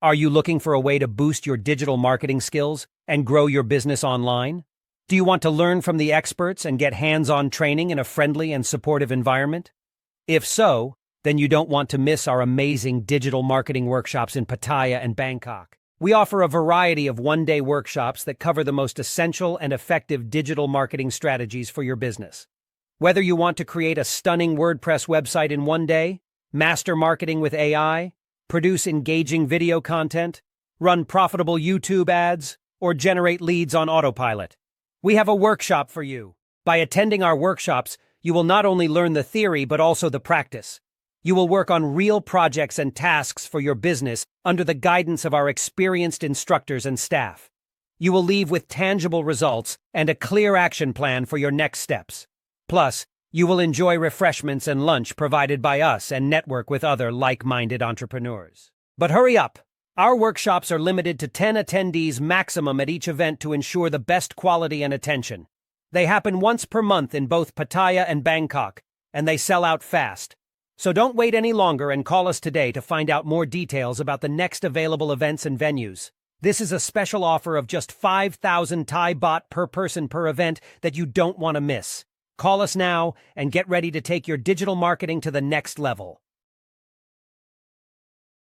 Are you looking for a way to boost your digital marketing skills and grow your business online? Do you want to learn from the experts and get hands-on training in a friendly and supportive environment? If so, then you don't want to miss our amazing digital marketing workshops in Pattaya and Bangkok. We offer a variety of one-day workshops that cover the most essential and effective digital marketing strategies for your business. Whether you want to create a stunning WordPress website in one day, master marketing with AI, produce engaging video content, run profitable YouTube ads, or generate leads on autopilot, we have a workshop for you. By attending our workshops, you will not only learn the theory but also the practice. You will work on real projects and tasks for your business under the guidance of our experienced instructors and staff. You will leave with tangible results and a clear action plan for your next steps. Plus, you will enjoy refreshments and lunch provided by us and network with other like-minded entrepreneurs. But hurry up! Our workshops are limited to 10 attendees maximum at each event to ensure the best quality and attention. They happen once per month in both Pattaya and Bangkok, and they sell out fast. So don't wait any longer and call us today to find out more details about the next available events and venues. This is a special offer of just 5,000 Thai baht per person per event that you don't want to miss. Call us now and get ready to take your digital marketing to the next level.